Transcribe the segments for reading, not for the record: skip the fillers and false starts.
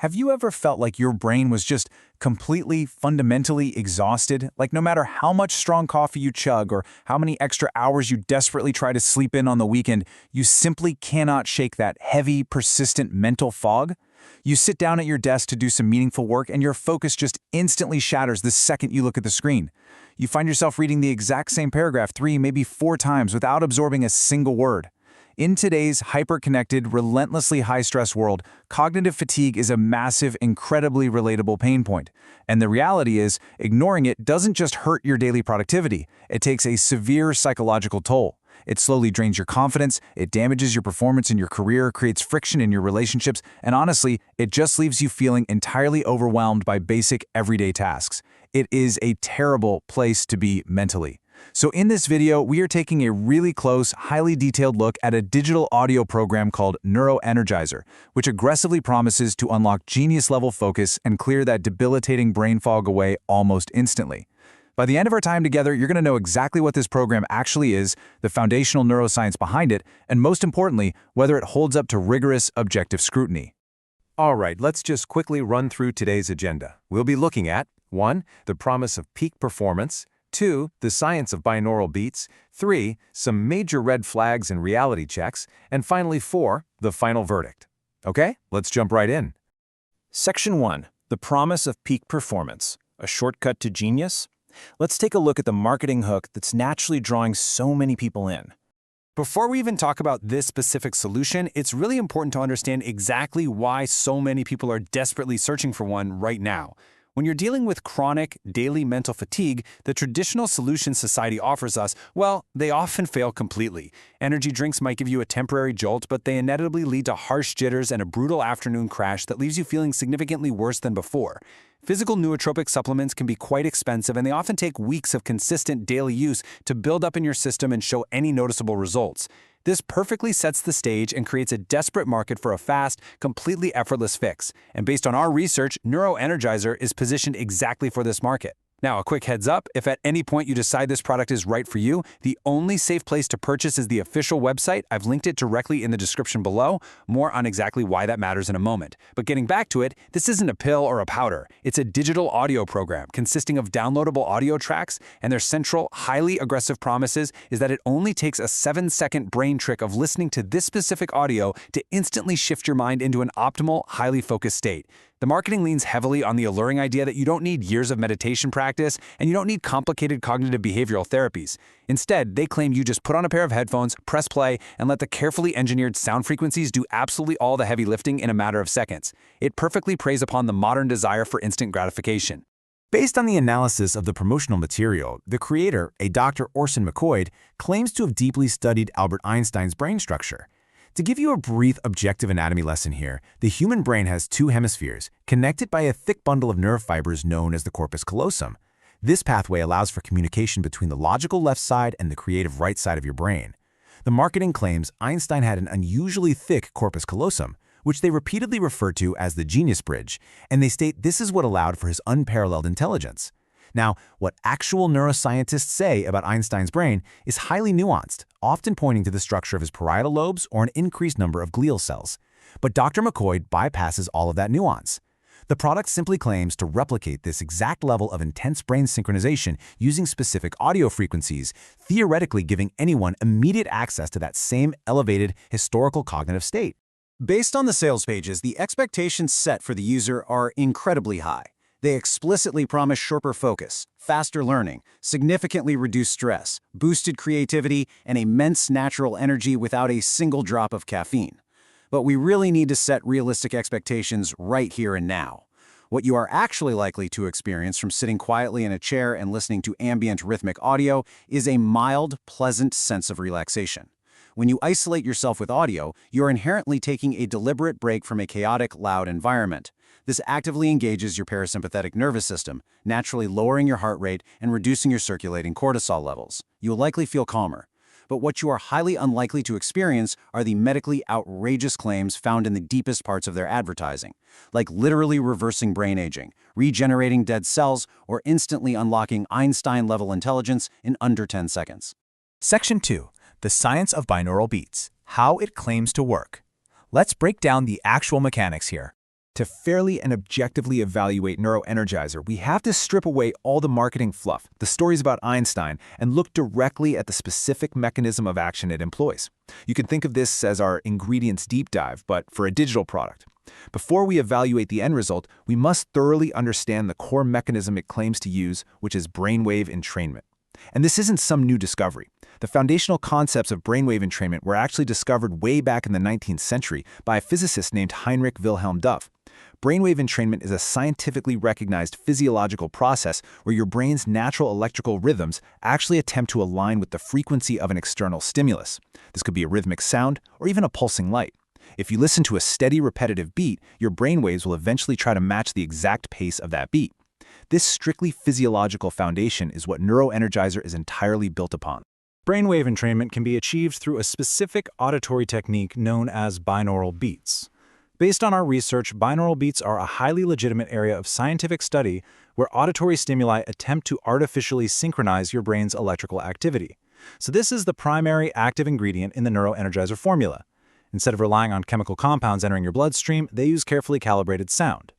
Have you ever felt like your brain was just completely, fundamentally exhausted? Like no matter how much strong coffee you chug or how many extra hours you desperately try to sleep in on the weekend, you simply cannot shake that heavy, persistent mental fog? You sit down at your desk to do some meaningful work and your focus just instantly shatters the second you look at the screen. You find yourself reading the exact same paragraph 3, maybe 4 times without absorbing a single word. In today's hyper-connected, relentlessly high-stress world, cognitive fatigue is a massive, incredibly relatable pain point. And the reality is, ignoring it doesn't just hurt your daily productivity, it takes a severe psychological toll. It slowly drains your confidence, it damages your performance in your career, creates friction in your relationships, and honestly, it just leaves you feeling entirely overwhelmed by basic, everyday tasks. It is a terrible place to be mentally. So in this video, we are taking a really close, highly detailed look at a digital audio program called Neuro Energizer, which aggressively promises to unlock genius-level focus and clear that debilitating brain fog away almost instantly. By the end of our time together, you're going to know exactly what this program actually is, the foundational neuroscience behind it, and most importantly, whether it holds up to rigorous, objective scrutiny. All right, let's just quickly run through today's agenda. We'll be looking at 1. The promise of peak performance, 2. The science of binaural beats, 3. Some major red flags and reality checks, and finally 4. The final verdict. Okay, let's jump right in. Section 1. The promise of peak performance. A shortcut to genius? Let's take a look at the marketing hook that's naturally drawing so many people in. Before we even talk about this specific solution, it's really important to understand exactly why so many people are desperately searching for one right now. When you're dealing with chronic, daily mental fatigue, the traditional solutions society offers us, well, they often fail completely. Energy drinks might give you a temporary jolt, but they inevitably lead to harsh jitters and a brutal afternoon crash that leaves you feeling significantly worse than before. Physical nootropic supplements can be quite expensive, and they often take weeks of consistent daily use to build up in your system and show any noticeable results. This perfectly sets the stage and creates a desperate market for a fast, completely effortless fix. And based on our research, Neuro Energizer is positioned exactly for this market. Now, a quick heads up, if at any point you decide this product is right for you, the only safe place to purchase is the official website. I've linked it directly in the description below. More on exactly why that matters in a moment. But getting back to it, this isn't a pill or a powder. It's a digital audio program consisting of downloadable audio tracks, and their central, highly aggressive promises is that it only takes a 7-second brain trick of listening to this specific audio to instantly shift your mind into an optimal, highly focused state. The marketing leans heavily on the alluring idea that you don't need years of meditation practice and you don't need complicated cognitive behavioral therapies. Instead, they claim you just put on a pair of headphones, press play, and let the carefully engineered sound frequencies do absolutely all the heavy lifting in a matter of seconds. It perfectly preys upon the modern desire for instant gratification. Based on the analysis of the promotional material, the creator, a Dr. Orson McCoy, claims to have deeply studied Albert Einstein's brain structure. To give you a brief objective anatomy lesson here, the human brain has 2 hemispheres, connected by a thick bundle of nerve fibers known as the corpus callosum. This pathway allows for communication between the logical left side and the creative right side of your brain. The marketing claims Einstein had an unusually thick corpus callosum, which they repeatedly refer to as the genius bridge, and they state this is what allowed for his unparalleled intelligence. Now, what actual neuroscientists say about Einstein's brain is highly nuanced, often pointing to the structure of his parietal lobes or an increased number of glial cells. But Dr. McCoy bypasses all of that nuance. The product simply claims to replicate this exact level of intense brain synchronization using specific audio frequencies, theoretically giving anyone immediate access to that same elevated historical cognitive state. Based on the sales pages, the expectations set for the user are incredibly high. They explicitly promise sharper focus, faster learning, significantly reduced stress, boosted creativity, and immense natural energy without a single drop of caffeine. But we really need to set realistic expectations right here and now. What you are actually likely to experience from sitting quietly in a chair and listening to ambient rhythmic audio is a mild, pleasant sense of relaxation. When you isolate yourself with audio, you're inherently taking a deliberate break from a chaotic, loud environment. This actively engages your parasympathetic nervous system, naturally lowering your heart rate and reducing your circulating cortisol levels. You will likely feel calmer. But what you are highly unlikely to experience are the medically outrageous claims found in the deepest parts of their advertising, like literally reversing brain aging, regenerating dead cells, or instantly unlocking Einstein-level intelligence in under 10 seconds. Section 2. The science of binaural beats. How it claims to work. Let's break down the actual mechanics here. To fairly and objectively evaluate Neuro Energizer, we have to strip away all the marketing fluff, the stories about Einstein, and look directly at the specific mechanism of action it employs. You can think of this as our ingredients deep dive, but for a digital product. Before we evaluate the end result, we must thoroughly understand the core mechanism it claims to use, which is brainwave entrainment. And this isn't some new discovery. The foundational concepts of brainwave entrainment were actually discovered way back in the 19th century by a physicist named Heinrich Wilhelm Duff. Brainwave entrainment is a scientifically recognized physiological process where your brain's natural electrical rhythms actually attempt to align with the frequency of an external stimulus. This could be a rhythmic sound or even a pulsing light. If you listen to a steady, repetitive beat, your brainwaves will eventually try to match the exact pace of that beat. This strictly physiological foundation is what Neuro Energizer is entirely built upon. Brainwave entrainment can be achieved through a specific auditory technique known as binaural beats. Based on our research, binaural beats are a highly legitimate area of scientific study where auditory stimuli attempt to artificially synchronize your brain's electrical activity. So this is the primary active ingredient in the Neuro Energizer formula. Instead of relying on chemical compounds entering your bloodstream, they use carefully calibrated sound.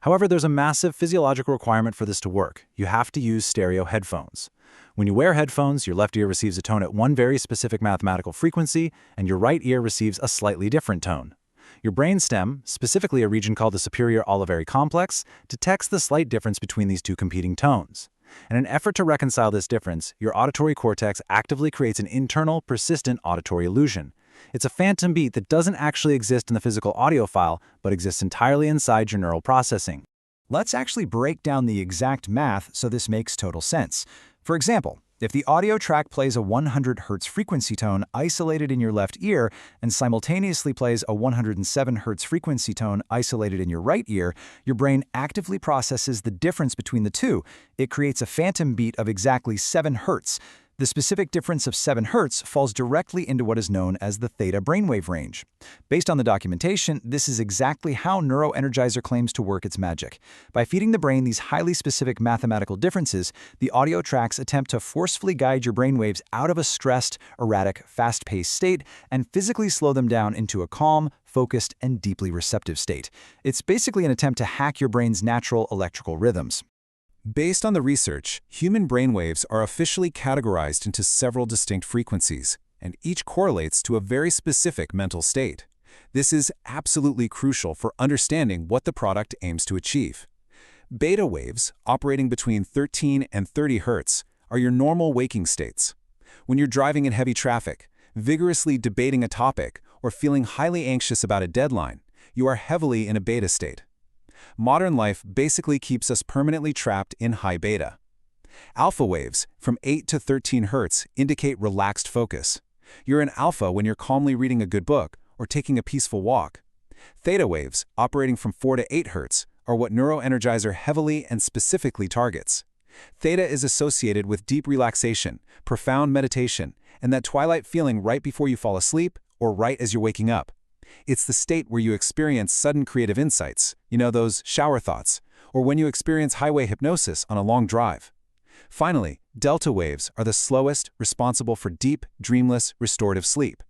However, there's a massive physiological requirement for this to work. You have to use stereo headphones. When you wear headphones, your left ear receives a tone at one very specific mathematical frequency, and your right ear receives a slightly different tone. Your brainstem, specifically a region called the superior olivary complex, detects the slight difference between these two competing tones. In an effort to reconcile this difference, your auditory cortex actively creates an internal, persistent auditory illusion. It's a phantom beat that doesn't actually exist in the physical audio file, but exists entirely inside your neural processing. Let's actually break down the exact math so this makes total sense. For example, if the audio track plays a 100 Hz frequency tone isolated in your left ear and simultaneously plays a 107 Hz frequency tone isolated in your right ear, your brain actively processes the difference between the two. It creates a phantom beat of exactly 7 Hz. The specific difference of 7 Hz falls directly into what is known as the theta brainwave range. Based on the documentation, this is exactly how Neuro Energizer claims to work its magic. By feeding the brain these highly specific mathematical differences, the audio tracks attempt to forcefully guide your brainwaves out of a stressed, erratic, fast-paced state and physically slow them down into a calm, focused, and deeply receptive state. It's basically an attempt to hack your brain's natural electrical rhythms. Based on the research, human brainwaves are officially categorized into several distinct frequencies, and each correlates to a very specific mental state. This is absolutely crucial for understanding what the product aims to achieve. Beta waves, operating between 13 and 30 Hz, are your normal waking states. When you're driving in heavy traffic, vigorously debating a topic, or feeling highly anxious about a deadline, you are heavily in a beta state. Modern life basically keeps us permanently trapped in high beta. Alpha waves, from 8 to 13 Hz, indicate relaxed focus. You're in alpha when you're calmly reading a good book or taking a peaceful walk. Theta waves, operating from 4 to 8 Hz, are what Neuro Energizer heavily and specifically targets. Theta is associated with deep relaxation, profound meditation, and that twilight feeling right before you fall asleep or right as you're waking up. It's the state where you experience sudden creative insights, those shower thoughts, or when you experience highway hypnosis on a long drive. Finally, delta waves are the slowest, responsible for deep, dreamless, restorative sleep.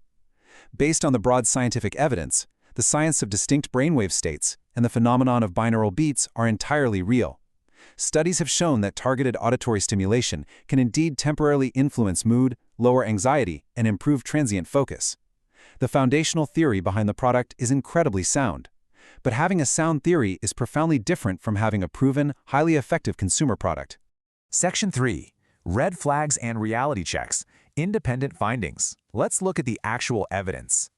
Based on the broad scientific evidence, the science of distinct brainwave states and the phenomenon of binaural beats are entirely real. Studies have shown that targeted auditory stimulation can indeed temporarily influence mood, lower anxiety, and improve transient focus. The foundational theory behind the product is incredibly sound. But having a sound theory is profoundly different from having a proven, highly effective consumer product. Section 3. Red Flags and Reality Checks. Independent Findings. Let's look at the actual evidence.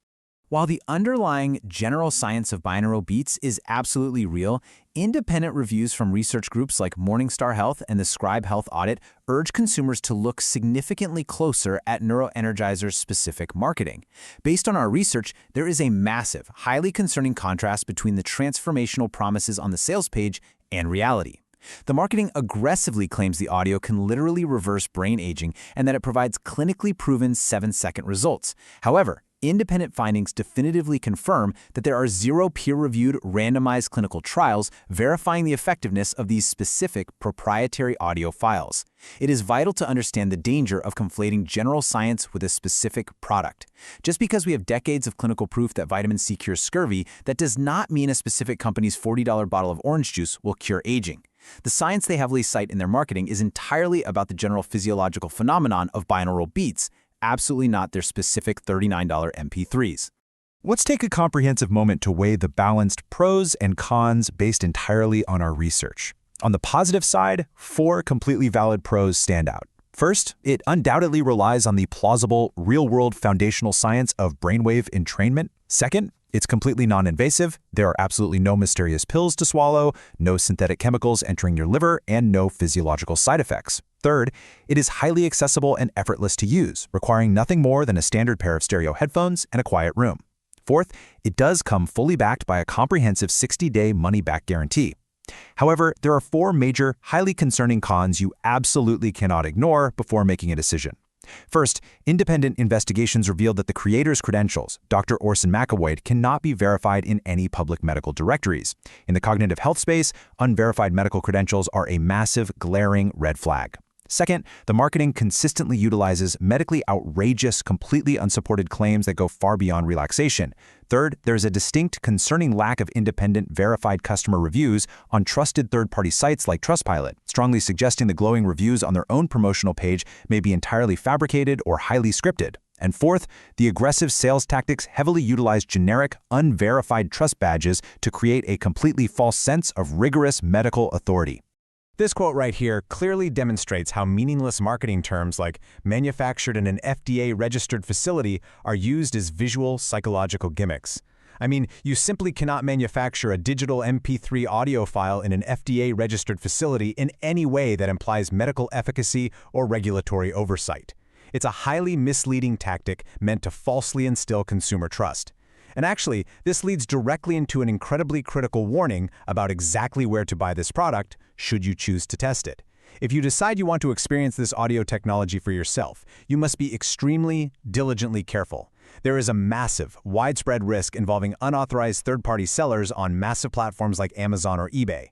While the underlying general science of binaural beats is absolutely real, independent reviews from research groups like Morningstar Health and the Scribe Health Audit urge consumers to look significantly closer at Neuro Energizer's specific marketing. Based on our research, there is a massive, highly concerning contrast between the transformational promises on the sales page and reality. The marketing aggressively claims the audio can literally reverse brain aging and that it provides clinically proven 7-second results. However, independent findings definitively confirm that there are 0 peer-reviewed randomized clinical trials verifying the effectiveness of these specific proprietary audio files. It is vital to understand the danger of conflating general science with a specific product. Just because we have decades of clinical proof that vitamin C cures scurvy, that does not mean a specific company's $40 bottle of orange juice will cure aging. The science they heavily cite in their marketing is entirely about the general physiological phenomenon of binaural beats, absolutely not their specific $39 MP3s. Let's take a comprehensive moment to weigh the balanced pros and cons based entirely on our research. On the positive side, 4 completely valid pros stand out. First, it undoubtedly relies on the plausible, real-world foundational science of brainwave entrainment. Second, it's completely non-invasive. There are absolutely no mysterious pills to swallow, no synthetic chemicals entering your liver, and no physiological side effects. Third, it is highly accessible and effortless to use, requiring nothing more than a standard pair of stereo headphones and a quiet room. Fourth, it does come fully backed by a comprehensive 60-day money-back guarantee. However, there are 4 major, highly concerning cons you absolutely cannot ignore before making a decision. First, independent investigations revealed that the creator's credentials, Dr. Orson McCoy, cannot be verified in any public medical directories. In the cognitive health space, unverified medical credentials are a massive, glaring red flag. Second, the marketing consistently utilizes medically outrageous, completely unsupported claims that go far beyond relaxation. Third, there is a distinct, concerning lack of independent, verified customer reviews on trusted third-party sites like Trustpilot, strongly suggesting the glowing reviews on their own promotional page may be entirely fabricated or highly scripted. And fourth, the aggressive sales tactics heavily utilize generic, unverified trust badges to create a completely false sense of rigorous medical authority. This quote right here clearly demonstrates how meaningless marketing terms like manufactured in an FDA-registered facility are used as visual psychological gimmicks. I mean, you simply cannot manufacture a digital MP3 audio file in an FDA-registered facility in any way that implies medical efficacy or regulatory oversight. It's a highly misleading tactic meant to falsely instill consumer trust. And actually, this leads directly into an incredibly critical warning about exactly where to buy this product, should you choose to test it. If you decide you want to experience this audio technology for yourself, you must be extremely, diligently careful. There is a massive, widespread risk involving unauthorized third-party sellers on massive platforms like Amazon or eBay.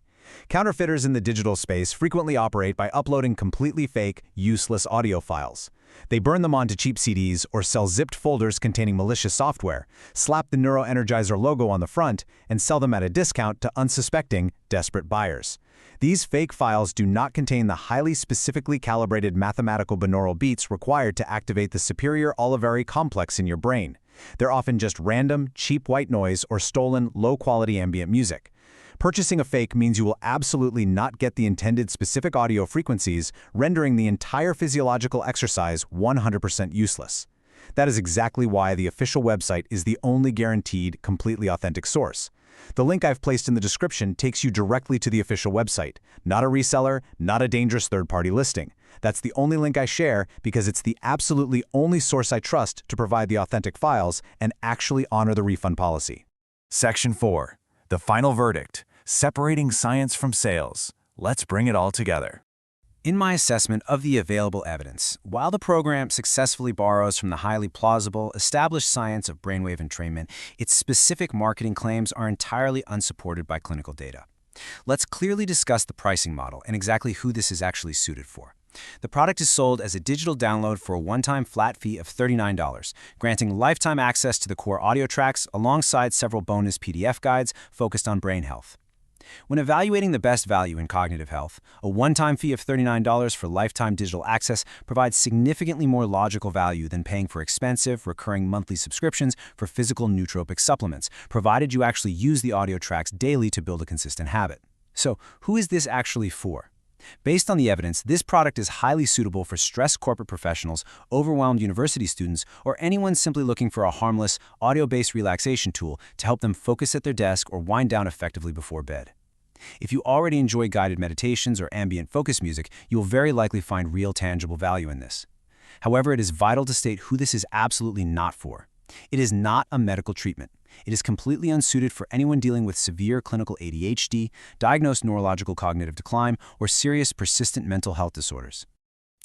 Counterfeiters in the digital space frequently operate by uploading completely fake, useless audio files. They burn them onto cheap CDs or sell zipped folders containing malicious software, slap the Neuro Energizer logo on the front, and sell them at a discount to unsuspecting, desperate buyers. These fake files do not contain the highly specifically calibrated mathematical binaural beats required to activate the superior olivary complex in your brain. They're often just random, cheap white noise or stolen, low-quality ambient music. Purchasing a fake means you will absolutely not get the intended specific audio frequencies, rendering the entire physiological exercise 100% useless. That is exactly why the official website is the only guaranteed, completely authentic source. The link I've placed in the description takes you directly to the official website, not a reseller, not a dangerous third-party listing. That's the only link I share because it's the absolutely only source I trust to provide the authentic files and actually honor the refund policy. Section 4. The final verdict. Separating science from sales. Let's bring it all together. In my assessment of the available evidence, while the program successfully borrows from the highly plausible, established science of brainwave entrainment, its specific marketing claims are entirely unsupported by clinical data. Let's clearly discuss the pricing model and exactly who this is actually suited for. The product is sold as a digital download for a one-time flat fee of $39, granting lifetime access to the core audio tracks alongside several bonus PDF guides focused on brain health. When evaluating the best value in cognitive health, a one-time fee of $39 for lifetime digital access provides significantly more logical value than paying for expensive, recurring monthly subscriptions for physical nootropic supplements, provided you actually use the audio tracks daily to build a consistent habit. So, who is this actually for? Based on the evidence, this product is highly suitable for stressed corporate professionals, overwhelmed university students, or anyone simply looking for a harmless, audio-based relaxation tool to help them focus at their desk or wind down effectively before bed. If you already enjoy guided meditations or ambient focus music, you will very likely find real tangible value in this. However, it is vital to state who this is absolutely not for. It is not a medical treatment. It is completely unsuited for anyone dealing with severe clinical ADHD, diagnosed neurological cognitive decline, or serious persistent mental health disorders.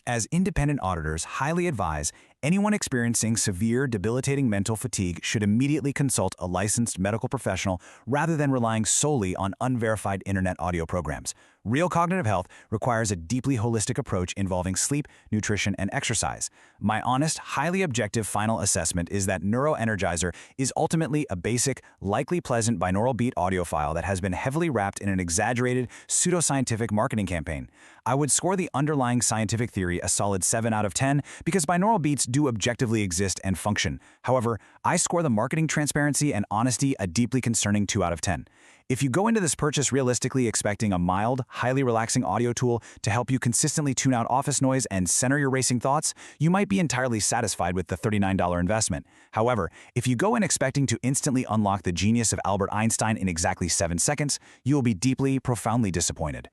As independent auditors highly advise, Anyone experiencing severe, debilitating mental fatigue should immediately consult a licensed medical professional rather than relying solely on unverified internet audio programs. Real cognitive health requires a deeply holistic approach involving sleep, nutrition, and exercise. My honest, highly objective final assessment is that Neuro Energizer is ultimately a basic, likely pleasant binaural beat audio file that has been heavily wrapped in an exaggerated, pseudoscientific marketing campaign. I would score the underlying scientific theory a solid 7 out of 10 because binaural beats do objectively exist and function. However, I score the marketing transparency and honesty a deeply concerning 2 out of 10. If you go into this purchase realistically expecting a mild, highly relaxing audio tool to help you consistently tune out office noise and center your racing thoughts, you might be entirely satisfied with the $39 investment. However, if you go in expecting to instantly unlock the genius of Albert Einstein in exactly 7 seconds, you will be deeply, profoundly disappointed.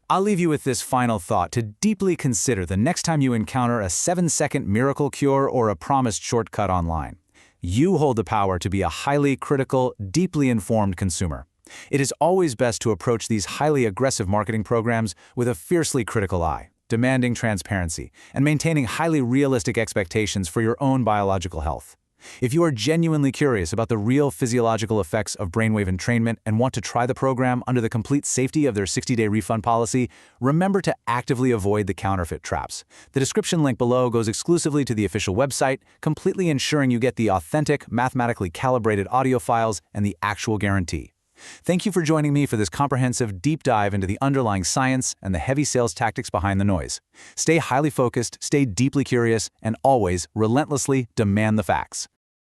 I'll leave you with this final thought to deeply consider the next time you encounter a 7-second miracle cure or a promised shortcut online. You hold the power to be a highly critical, deeply informed consumer. It is always best to approach these highly aggressive marketing programs with a fiercely critical eye, demanding transparency, and maintaining highly realistic expectations for your own biological health. If you are genuinely curious about the real physiological effects of brainwave entrainment and want to try the program under the complete safety of their 60-day refund policy, remember to actively avoid the counterfeit traps. The description link below goes exclusively to the official website, completely ensuring you get the authentic, mathematically calibrated audio files and the actual guarantee. Thank you for joining me for this comprehensive deep dive into the underlying science and the heavy sales tactics behind the noise. Stay highly focused, stay deeply curious, and always relentlessly demand the facts.